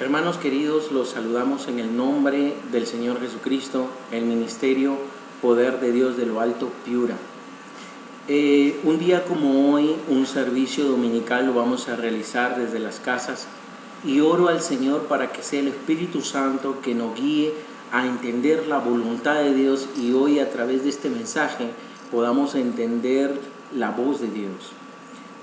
Hermanos queridos, los saludamos en el nombre del Señor Jesucristo, el Ministerio Poder de Dios de lo Alto, Piura. Un día como hoy, un servicio dominical lo vamos a realizar desde las casas y oro al Señor para que sea el Espíritu Santo que nos guíe a entender la voluntad de Dios y hoy a través de este mensaje podamos entender la voz de Dios.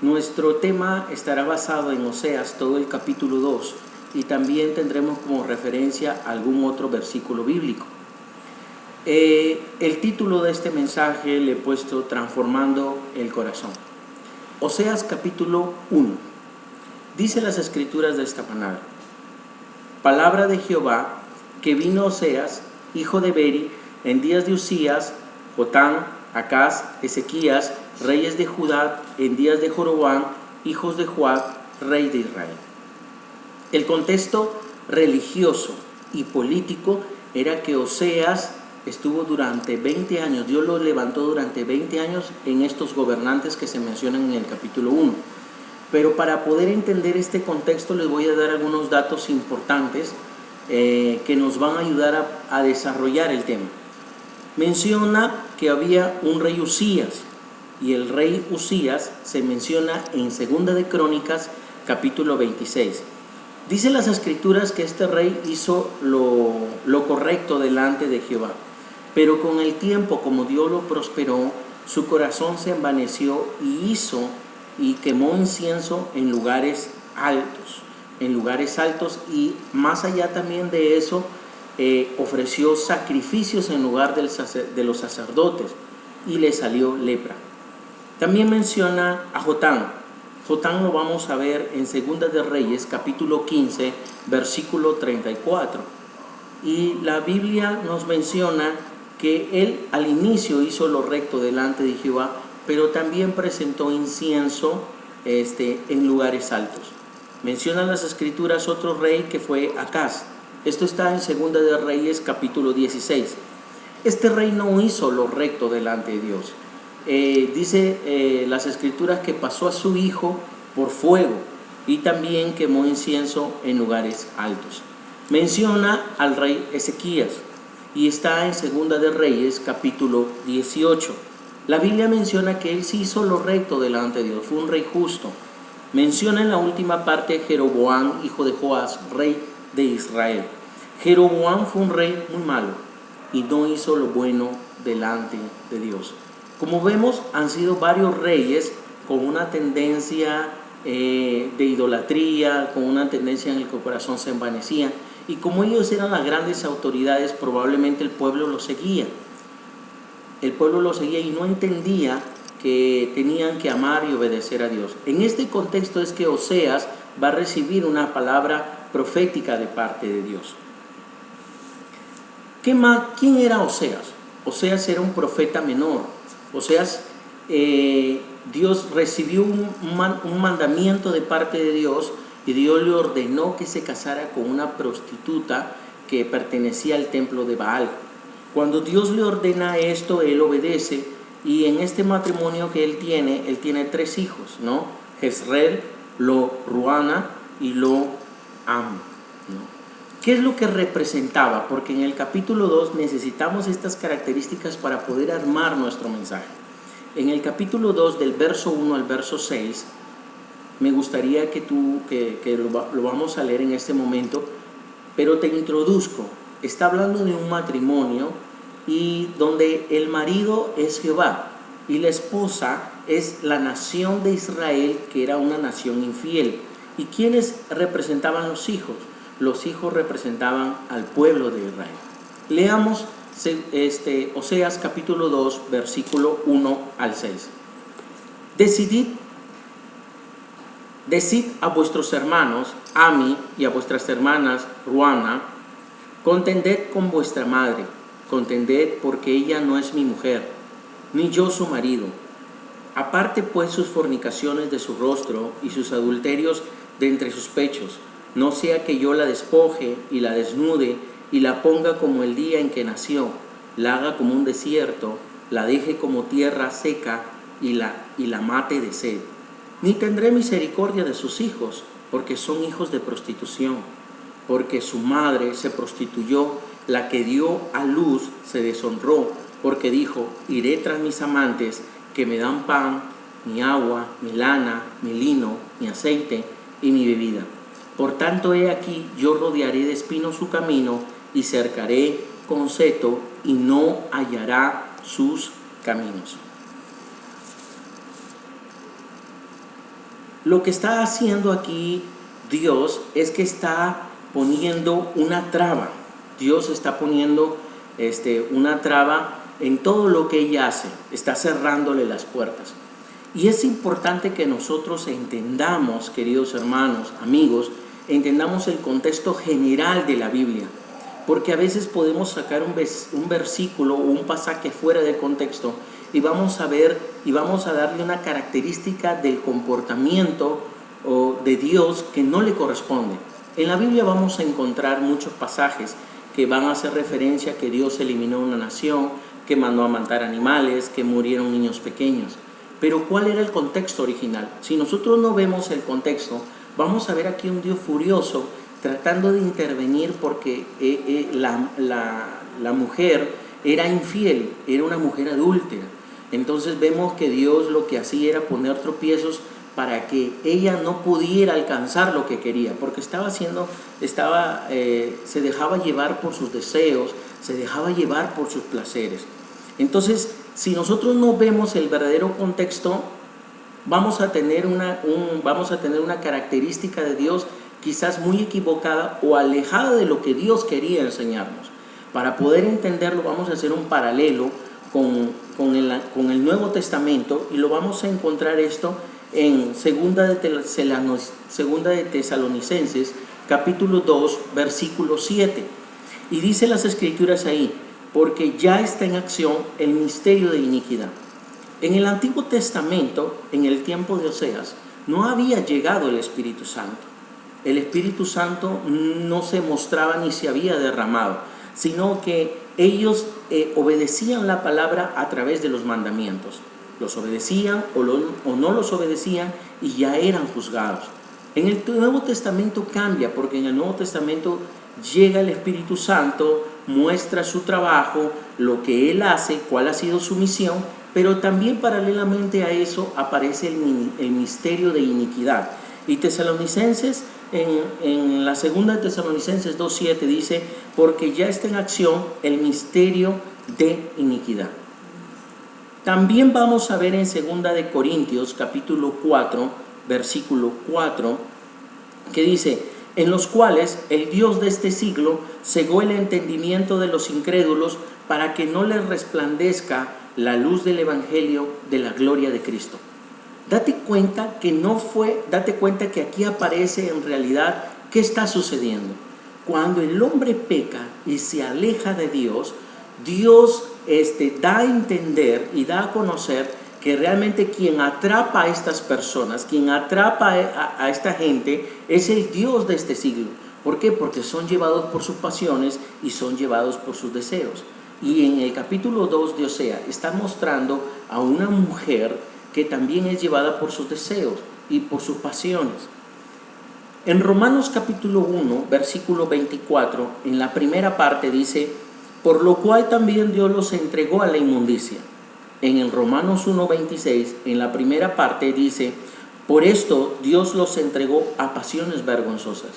Nuestro tema estará basado en Oseas, todo el capítulo 2, y también tendremos como referencia algún otro versículo bíblico. El título de este mensaje le he puesto Transformando el Corazón. Oseas capítulo 1. Dice las escrituras de esta manera: palabra de Jehová que vino Oseas, hijo de Beri, en días de Usías, Jotán, Acaz, Ezequías, reyes de Judá, en días de Jeroboam, hijos de Joab, rey de Israel. El contexto religioso y político era que Oseas estuvo durante 20 años, Dios lo levantó durante 20 años en estos gobernantes que se mencionan en el capítulo 1. Pero para poder entender este contexto les voy a dar algunos datos importantes que nos van a ayudar a desarrollar el tema. Menciona que había un rey Usías, y el rey Usías se menciona en 2 de Crónicas capítulo 26. Dice las escrituras que este rey hizo lo correcto delante de Jehová, pero con el tiempo, como Dios lo prosperó, su corazón se envaneció y quemó incienso en lugares altos, y más allá también de eso, ofreció sacrificios en lugar de los sacerdotes, y le salió lepra. También menciona a Jotán. Jotán lo vamos a ver en 2 de Reyes, capítulo 15, versículo 34. Y la Biblia nos menciona que él al inicio hizo lo recto delante de Jehová, pero también presentó incienso en lugares altos. Mencionan las escrituras otro rey que fue Acaz. Esto está en 2 de Reyes, capítulo 16. Este rey no hizo lo recto delante de Dios. Dice las escrituras que pasó a su hijo por fuego y también quemó incienso en lugares altos. Menciona al rey Ezequías y está en 2 de Reyes capítulo 18. La Biblia menciona que él sí hizo lo recto delante de Dios, fue un rey justo. Menciona en la última parte Jeroboam, hijo de Joás, rey de Israel. Jeroboam fue un rey muy malo y no hizo lo bueno delante de Dios. Como vemos, han sido varios reyes con una tendencia de idolatría, con una tendencia en el que el corazón se envanecía, y como ellos eran las grandes autoridades, probablemente el pueblo los seguía. El pueblo los seguía y no entendía que tenían que amar y obedecer a Dios. En este contexto es que Oseas va a recibir una palabra profética de parte de Dios. ¿Quién era Oseas? Oseas era un profeta menor. Oseas, Dios recibió un mandamiento de parte de Dios y Dios le ordenó que se casara con una prostituta que pertenecía al templo de Baal. Cuando Dios le ordena esto, él obedece, y en este matrimonio que él tiene 3 hijos, ¿no? Jezreel, Ruana y Am, ¿no? ¿Qué es lo que representaba? Porque en el capítulo 2 necesitamos estas características para poder armar nuestro mensaje. En el capítulo 2, del verso 1 al verso 6, me gustaría que lo vamos a leer en este momento, pero te introduzco. Está hablando de un matrimonio y donde el marido es Jehová y la esposa es la nación de Israel, que era una nación infiel. ¿Y quiénes representaban los hijos? Los hijos representaban al pueblo de Israel. Leamos Oseas capítulo 2, versículo 1 al 6. Decid a vuestros hermanos, Ami, y a vuestras hermanas, Ruana, contended con vuestra madre, contended porque ella no es mi mujer, ni yo su marido. Aparte pues sus fornicaciones de su rostro y sus adulterios de entre sus pechos, no sea que yo la despoje y la desnude y la ponga como el día en que nació, la haga como un desierto, la deje como tierra seca y la mate de sed. Ni tendré misericordia de sus hijos, porque son hijos de prostitución. porque su madre se prostituyó, la que dio a luz se deshonró, porque dijo, iré tras mis amantes que me dan pan, mi agua, mi lana, mi lino, mi aceite y mi bebida. Por tanto, he aquí, yo rodearé de espinos su camino y cercaré con seto y no hallará sus caminos. Lo que está haciendo aquí Dios es que está poniendo una traba. Dios está poniendo una traba en todo lo que ella hace. Está cerrándole las puertas. Y es importante que nosotros entendamos, queridos hermanos, amigos, entendamos el contexto general de la Biblia. Porque a veces podemos sacar un versículo o un pasaje fuera del contexto y vamos a ver y vamos a darle una característica del comportamiento de Dios que no le corresponde. En la Biblia vamos a encontrar muchos pasajes que van a hacer referencia a que Dios eliminó una nación, que mandó a matar animales, que murieron niños pequeños. Pero ¿cuál era el contexto original? Si nosotros no vemos el contexto, vamos a ver aquí un Dios furioso tratando de intervenir porque la mujer era infiel, era una mujer adúltera. Entonces vemos que Dios lo que hacía era poner tropiezos para que ella no pudiera alcanzar lo que quería, porque se dejaba llevar por sus deseos, se dejaba llevar por sus placeres. Entonces, si nosotros no vemos el verdadero contexto, vamos a tener una característica de Dios quizás muy equivocada o alejada de lo que Dios quería enseñarnos. Para poder entenderlo, vamos a hacer un paralelo con el Nuevo Testamento y lo vamos a encontrar esto en Segunda de Tesalonicenses, capítulo 2, versículo 7. Y dice las Escrituras ahí, porque ya está en acción el misterio de iniquidad. En el Antiguo Testamento, en el tiempo de Oseas, no había llegado el Espíritu Santo. El Espíritu Santo no se mostraba ni se había derramado, sino que ellos obedecían la palabra a través de los mandamientos. Los obedecían o no los obedecían y ya eran juzgados. En el Nuevo Testamento cambia, porque en el Nuevo Testamento llega el Espíritu Santo, muestra su trabajo, lo que Él hace, cuál ha sido su misión, pero también paralelamente a eso aparece el misterio de iniquidad. Y Tesalonicenses, en la segunda de Tesalonicenses 2.7 dice, porque ya está en acción el misterio de iniquidad. También vamos a ver en segunda de Corintios, capítulo 4, versículo 4, que dice, en los cuales el Dios de este siglo cegó el entendimiento de los incrédulos para que no les resplandezca la luz del evangelio de la gloria de Cristo. Date cuenta que aquí aparece en realidad qué está sucediendo. Cuando el hombre peca y se aleja de Dios, Dios da a entender y da a conocer que realmente quien atrapa a estas personas, quien atrapa a esta gente, es el Dios de este siglo. ¿Por qué? Porque son llevados por sus pasiones y son llevados por sus deseos. Y en el capítulo 2 de Oseas está mostrando a una mujer que también es llevada por sus deseos y por sus pasiones. En Romanos capítulo 1, versículo 24, en la primera parte dice, por lo cual también Dios los entregó a la inmundicia. En el Romanos 1:26, en la primera parte dice, por esto Dios los entregó a pasiones vergonzosas.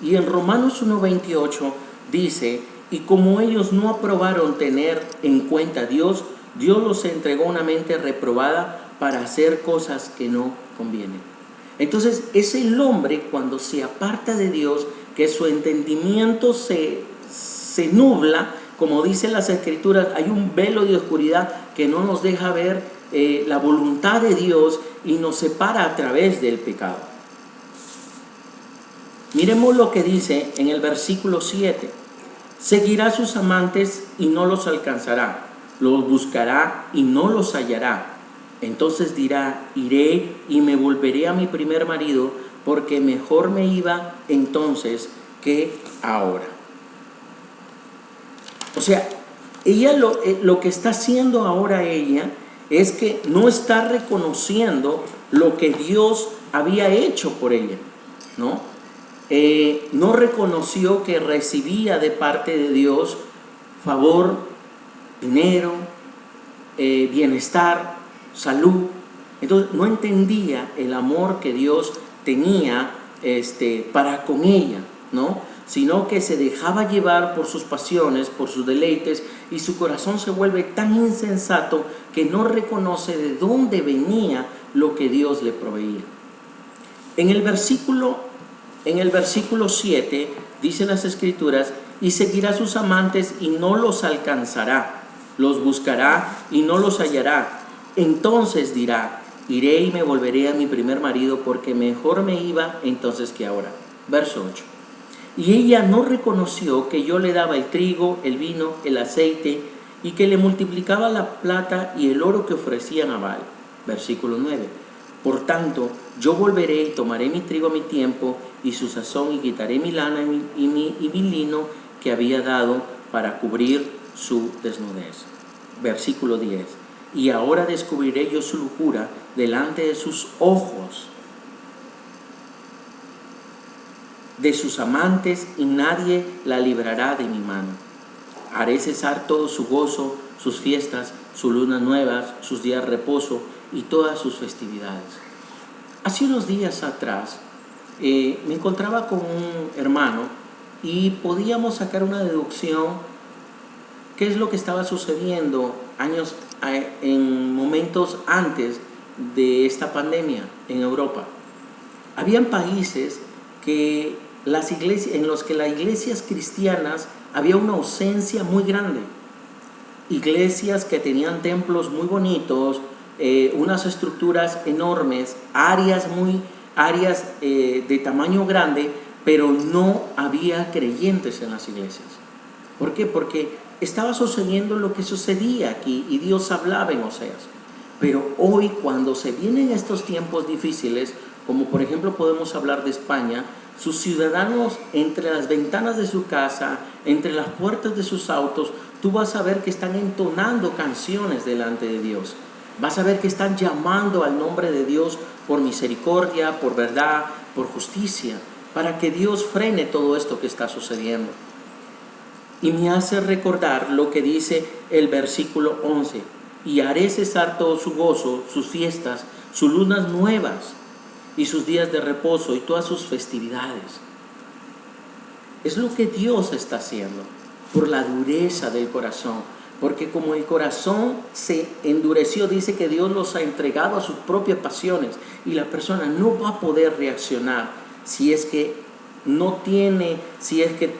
Y en Romanos 1:28 dice, y como ellos no aprobaron tener en cuenta a Dios, Dios los entregó a una mente reprobada para hacer cosas que no convienen. Entonces es el hombre cuando se aparta de Dios, que su entendimiento se nubla, como dicen las Escrituras, hay un velo de oscuridad que no nos deja ver la voluntad de Dios y nos separa a través del pecado. Miremos lo que dice en el versículo 7. Seguirá a sus amantes y no los alcanzará, los buscará y no los hallará. Entonces dirá, iré y me volveré a mi primer marido, porque mejor me iba entonces que ahora. O sea, ella lo que está haciendo ahora ella es que no está reconociendo lo que Dios había hecho por ella, ¿no? no reconoció que recibía de parte de Dios favor, dinero, bienestar, salud. Entonces no entendía el amor que Dios tenía para con ella, ¿no? Sino que se dejaba llevar por sus pasiones, por sus deleites, y su corazón se vuelve tan insensato que no reconoce de dónde venía lo que Dios le proveía. En el versículo 7 dicen las Escrituras: y seguirá a sus amantes y no los alcanzará, los buscará y no los hallará. Entonces dirá: iré y me volveré a mi primer marido, porque mejor me iba entonces que ahora. Verso 8. Y ella no reconoció que yo le daba el trigo, el vino, el aceite, y que le multiplicaba la plata y el oro que ofrecían a Baal. Versículo 9. Por tanto, yo volveré y tomaré mi trigo a mi tiempo y su sazón, y quitaré mi lana y mi lino que había dado para cubrir su desnudez. Versículo 10. Y ahora descubriré yo su locura delante de sus ojos, de sus amantes, y nadie la librará de mi mano. Haré cesar todo su gozo, sus fiestas, sus lunas nuevas, sus días de reposo y todas sus festividades. Hace unos días atrás me encontraba con un hermano y podíamos sacar una deducción: qué es lo que estaba sucediendo en momentos antes de esta pandemia en Europa. Habían países en los que las iglesias cristianas había una ausencia muy grande. Iglesias que tenían templos muy bonitos, unas estructuras enormes, áreas de tamaño grande, pero no había creyentes en las iglesias. ¿Por qué? Porque estaba sucediendo lo que sucedía aquí y Dios hablaba en Oseas. Pero hoy, cuando se vienen estos tiempos difíciles, como por ejemplo podemos hablar de España, sus ciudadanos, entre las ventanas de su casa, entre las puertas de sus autos, tú vas a ver que están entonando canciones delante de Dios. Vas a ver que están llamando al nombre de Dios por misericordia, por verdad, por justicia, para que Dios frene todo esto que está sucediendo. Y me hace recordar lo que dice el versículo 11: y haré cesar todo su gozo, sus fiestas, sus lunas nuevas y sus días de reposo y todas sus festividades. Es lo que Dios está haciendo por la dureza del corazón, porque como el corazón se endureció, dice que Dios los ha entregado a sus propias pasiones, y la persona no va a poder reaccionar si es que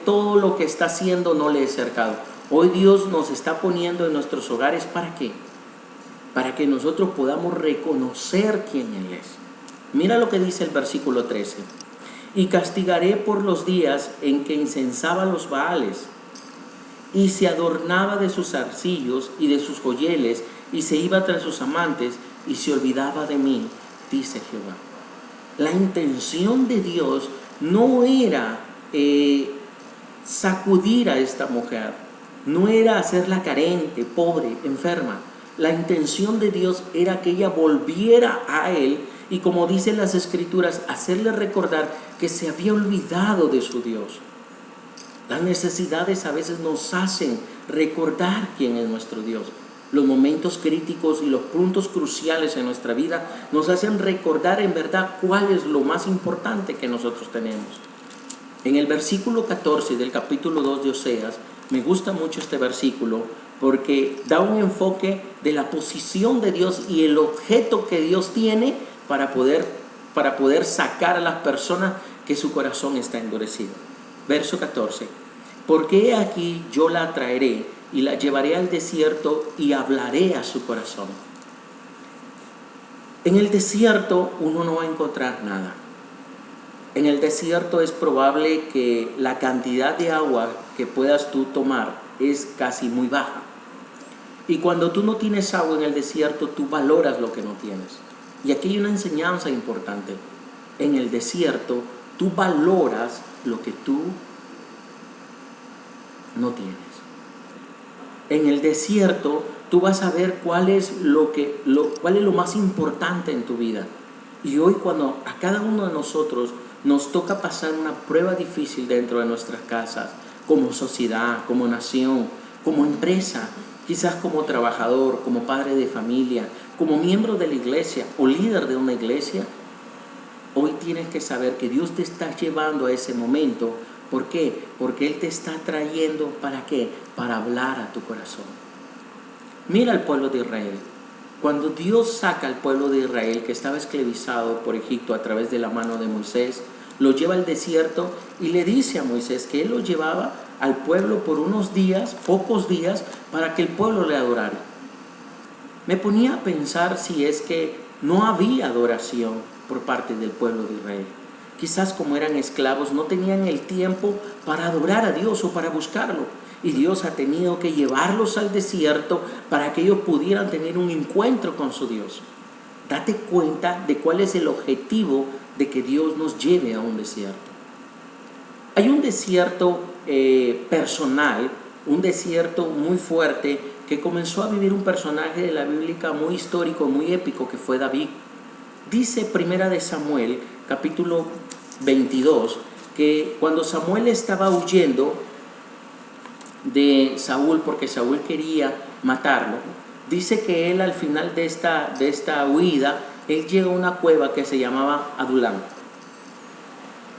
todo lo que está haciendo no le es cercado. Hoy Dios nos está poniendo en nuestros hogares, ¿para qué? Para que nosotros podamos reconocer quién Él es. Mira lo que dice el versículo 13: y castigaré por los días en que incensaba los Baales, y se adornaba de sus arcillos y de sus joyeles, y se iba tras sus amantes, y se olvidaba de mí, dice Jehová. La intención de Dios no era sacudir a esta mujer, no era hacerla carente, pobre, enferma. La intención de Dios era que ella volviera a Él, y como dicen las Escrituras, hacerle recordar que se había olvidado de su Dios. Las necesidades a veces nos hacen recordar quién es nuestro Dios. Los momentos críticos y los puntos cruciales en nuestra vida nos hacen recordar en verdad cuál es lo más importante que nosotros tenemos. En el versículo 14 del capítulo 2 de Oseas, me gusta mucho este versículo porque da un enfoque de la posición de Dios y el objeto que Dios tiene para poder sacar a las personas que su corazón está endurecido. Verso 14: porque he aquí yo la traeré y la llevaré al desierto y hablaré a su corazón. En el desierto uno no va a encontrar nada. En el desierto es probable que la cantidad de agua que puedas tú tomar es casi muy baja. Y cuando tú no tienes agua en el desierto, tú valoras lo que no tienes. Y aquí hay una enseñanza importante. En el desierto tú valoras lo que tú no tienes. En el desierto tú vas a ver cuál es lo más importante en tu vida. Y hoy, cuando a cada uno de nosotros nos toca pasar una prueba difícil dentro de nuestras casas, como sociedad, como nación, como empresa, quizás como trabajador, como padre de familia, como miembro de la iglesia o líder de una iglesia, hoy tienes que saber que Dios te está llevando a ese momento. ¿Por qué? Porque Él te está trayendo, ¿para qué? Para hablar a tu corazón. Mira al pueblo de Israel. Cuando Dios saca al pueblo de Israel, que estaba esclavizado por Egipto a través de la mano de Moisés, lo lleva al desierto y le dice a Moisés que Él lo llevaba al pueblo por unos días, pocos días, para que el pueblo le adorara. Me ponía a pensar si es que no había adoración por parte del pueblo de Israel. Quizás como eran esclavos no tenían el tiempo para adorar a Dios o para buscarlo. Y Dios ha tenido que llevarlos al desierto para que ellos pudieran tener un encuentro con su Dios. Date cuenta de cuál es el objetivo de que Dios nos lleve a un desierto. Hay un desierto personal, un desierto muy fuerte que comenzó a vivir un personaje de la Biblia muy histórico, muy épico, que fue David. Dice Primera de Samuel, capítulo 22, que cuando Samuel estaba huyendo de Saúl, porque Saúl quería matarlo, dice que él al final de esta huida, él llega a una cueva que se llamaba Adulam.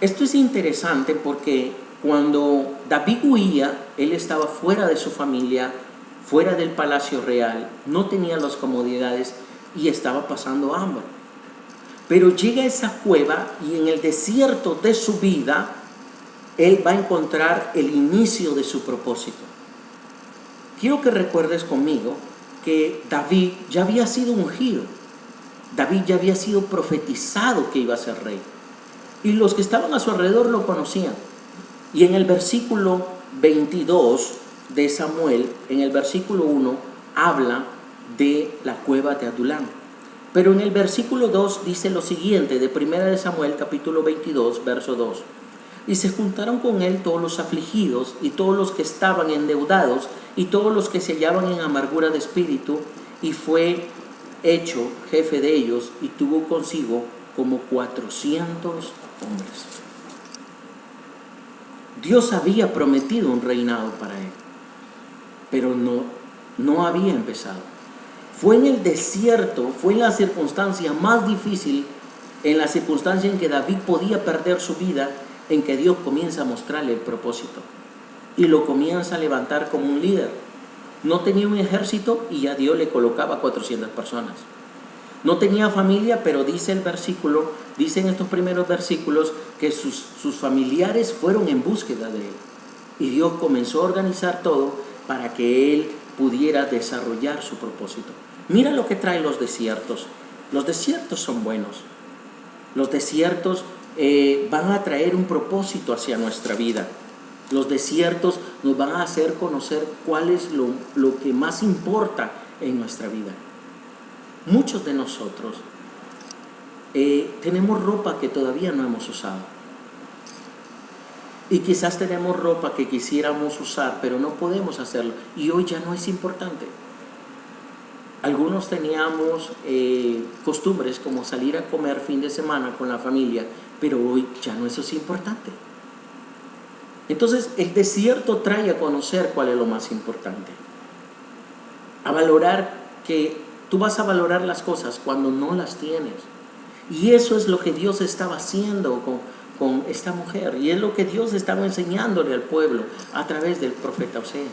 Esto es interesante porque cuando David huía, él estaba fuera de su familia, fuera del palacio real, no tenía las comodidades y estaba pasando hambre. Pero llega a esa cueva y en el desierto de su vida, él va a encontrar el inicio de su propósito. Quiero que recuerdes conmigo que David ya había sido ungido. David ya había sido profetizado que iba a ser rey. Y los que estaban a su alrededor lo conocían. Y en el versículo 22 de Samuel, en el versículo 1, habla de la cueva de Adulam. Pero en el versículo 2 dice lo siguiente, de Primera de Samuel, capítulo 22, verso 2. Y se juntaron con él todos los afligidos y todos los que estaban endeudados y todos los que se hallaban en amargura de espíritu, y fue hecho jefe de ellos y tuvo consigo como 400 hombres. Dios había prometido un reinado para él, pero no había empezado. Fue en el desierto, fue en la circunstancia más difícil, en la circunstancia en que David podía perder su vida, en que Dios comienza a mostrarle el propósito y lo comienza a levantar como un líder. No tenía un ejército y ya Dios le colocaba 400 personas. No tenía familia, pero dice el versículo, dice en estos primeros versículos que sus familiares fueron en búsqueda de él. Y Dios comenzó a organizar todo para que él pudiera desarrollar su propósito. Mira lo que traen los desiertos. Los desiertos son buenos. Los desiertos van a traer un propósito hacia nuestra vida. Los desiertos nos van a hacer conocer cuál es lo que más importa en nuestra vida. Muchos de nosotros tenemos ropa que todavía no hemos usado. Y quizás tenemos ropa que quisiéramos usar, pero no podemos hacerlo. Y hoy ya no es importante. Algunos teníamos costumbres como salir a comer fin de semana con la familia, pero hoy ya no eso es importante. Entonces el desierto trae a conocer cuál es lo más importante. A valorar que tú vas a valorar las cosas cuando no las tienes. Y eso es lo que Dios estaba haciendo con esta mujer. Y es lo que Dios estaba enseñándole al pueblo a través del profeta Oseas.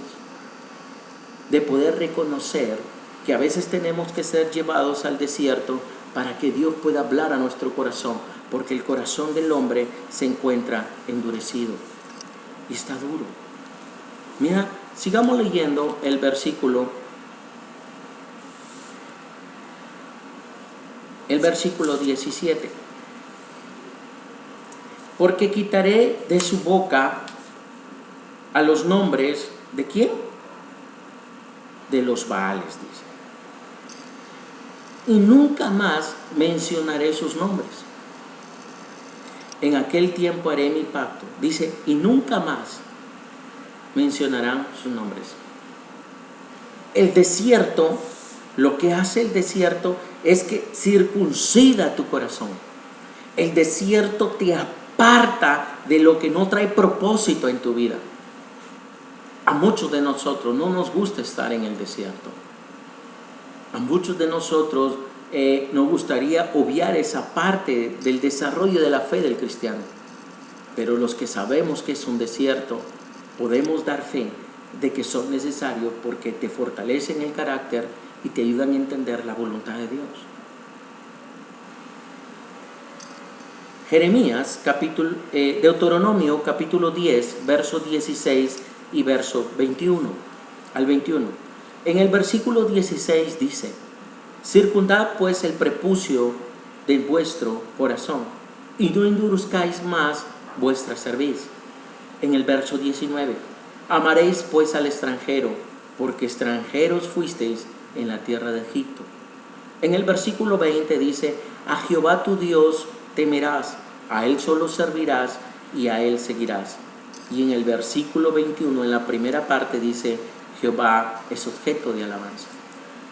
De poder reconocer que a veces tenemos que ser llevados al desierto para que Dios pueda hablar a nuestro corazón, porque el corazón del hombre se encuentra endurecido y está duro. Mira, sigamos leyendo el versículo 17. Porque quitaré de su boca a los nombres, ¿de quién? De los Baales, dice. Y nunca más mencionaré sus nombres. En aquel tiempo haré mi pacto. Dice, y nunca más mencionarán sus nombres. El desierto, lo que hace el desierto es que circuncida tu corazón. El desierto Aparta de lo que no trae propósito en tu vida. A muchos de nosotros no nos gusta estar en el desierto. A muchos de nosotros nos gustaría obviar esa parte del desarrollo de la fe del cristiano. Pero los que sabemos que es un desierto, podemos dar fe de que son necesarios porque te fortalecen el carácter y te ayudan a entender la voluntad de Dios. Deuteronomio capítulo 10, verso 16 y verso 21 al 21. En el versículo 16 dice: circundad pues el prepucio de vuestro corazón y no endurezcáis más vuestra cerviz. En el verso 19: amaréis pues al extranjero, porque extranjeros fuisteis en la tierra de Egipto. En el versículo 20 dice: a Jehová tu Dios temerás, a Él solo servirás y a Él seguirás. Y en el versículo 21, en la primera parte, dice: Jehová es objeto de alabanza.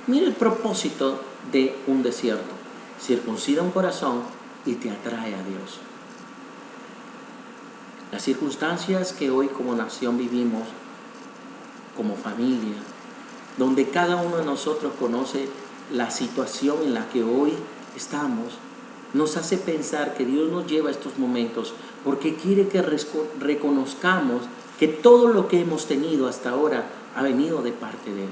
Mira el propósito de un desierto: circuncida un corazón y te atrae a Dios. Las circunstancias que hoy como nación vivimos, como familia, donde cada uno de nosotros conoce la situación en la que hoy estamos, nos hace pensar que Dios nos lleva a estos momentos porque quiere que reconozcamos que todo lo que hemos tenido hasta ahora ha venido de parte de Él.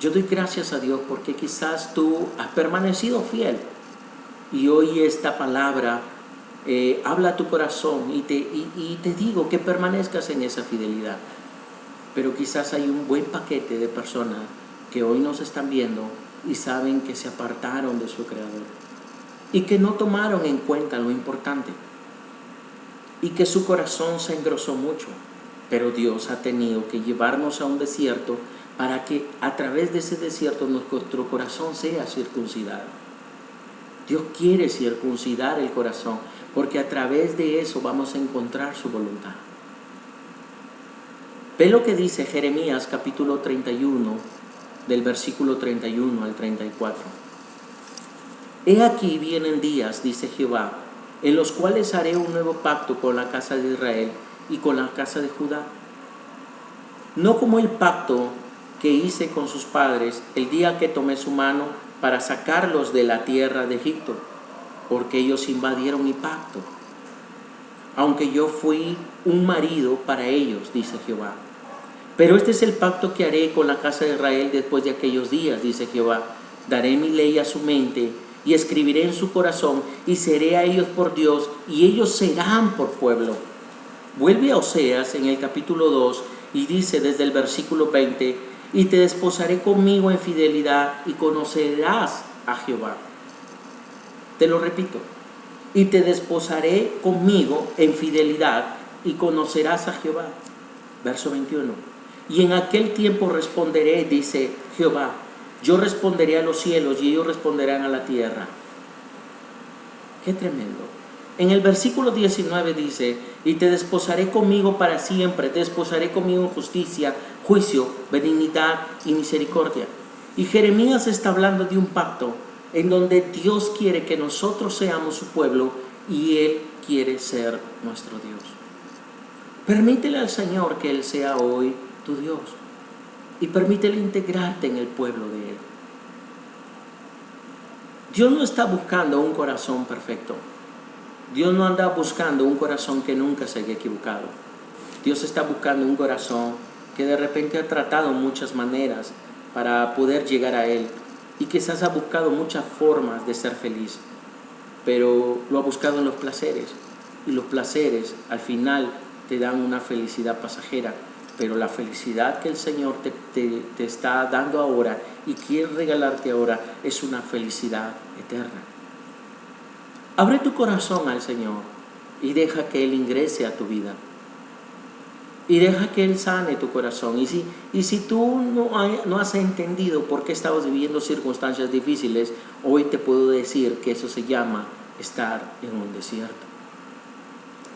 Yo doy gracias a Dios porque quizás tú has permanecido fiel y hoy esta palabra habla a tu corazón y te digo que permanezcas en esa fidelidad. Pero quizás hay un buen paquete de personas que hoy nos están viendo y saben que se apartaron de su Creador y que no tomaron en cuenta lo importante y que su corazón se engrosó mucho. Pero Dios ha tenido que llevarnos a un desierto para que a través de ese desierto nuestro corazón sea circuncidado. Dios quiere circuncidar el corazón porque a través de eso vamos a encontrar su voluntad. Ve lo que dice Jeremías capítulo 31, del versículo 31 al 34. He aquí vienen días, dice Jehová, en los cuales haré un nuevo pacto con la casa de Israel y con la casa de Judá. No como el pacto que hice con sus padres el día que tomé su mano para sacarlos de la tierra de Egipto, porque ellos invadieron mi pacto, aunque yo fui un marido para ellos, dice Jehová. Pero este es el pacto que haré con la casa de Israel después de aquellos días, dice Jehová. Daré mi ley a su mente y escribiré en su corazón y seré a ellos por Dios y ellos serán por pueblo. Vuelve a Oseas en el capítulo 2 y dice desde el versículo 20: y te desposaré conmigo en fidelidad y conocerás a Jehová. Te lo repito: y te desposaré conmigo en fidelidad y conocerás a Jehová. Verso 21. Y en aquel tiempo responderé, dice Jehová, yo responderé a los cielos y ellos responderán a la tierra. Qué tremendo. En el versículo 19 dice: y te desposaré conmigo para siempre, te desposaré conmigo en justicia, juicio, benignidad y misericordia. Y Jeremías está hablando de un pacto en donde Dios quiere que nosotros seamos su pueblo y Él quiere ser nuestro Dios. Permítele al Señor que Él sea hoy tu Dios y permítele integrarte en el pueblo de Él. Dios no está buscando un corazón perfecto. Dios no anda buscando un corazón que nunca se haya equivocado. Dios está buscando un corazón que de repente ha tratado muchas maneras para poder llegar a Él y quizás ha buscado muchas formas de ser feliz, pero lo ha buscado en los placeres y los placeres al final te dan una felicidad pasajera, pero la felicidad que el Señor te está dando ahora y quiere regalarte ahora es una felicidad eterna. Abre tu corazón al Señor y deja que Él ingrese a tu vida. Y deja que Él sane tu corazón. Y si tú no has entendido por qué estabas viviendo circunstancias difíciles, hoy te puedo decir que eso se llama estar en un desierto.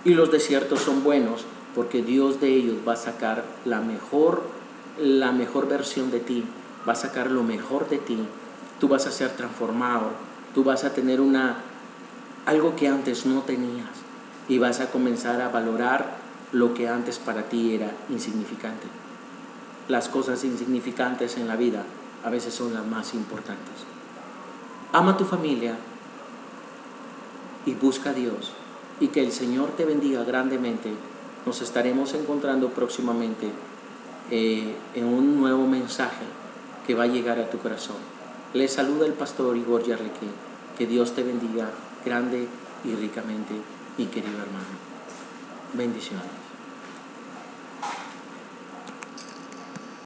Y los desiertos son buenos porque Dios de ellos va a sacar la mejor versión de ti, va a sacar lo mejor de ti. Tú vas a ser transformado, tú vas a tener una algo que antes no tenías, y vas a comenzar a valorar lo que antes para ti era insignificante. Las cosas insignificantes en la vida a veces son las más importantes. Ama a tu familia y busca a Dios, y que el Señor te bendiga grandemente. Nos estaremos encontrando próximamente en un nuevo mensaje que va a llegar a tu corazón. Les saluda el pastor Igor Yarlequín. Que Dios te bendiga grande y ricamente, mi querido hermano. Bendiciones.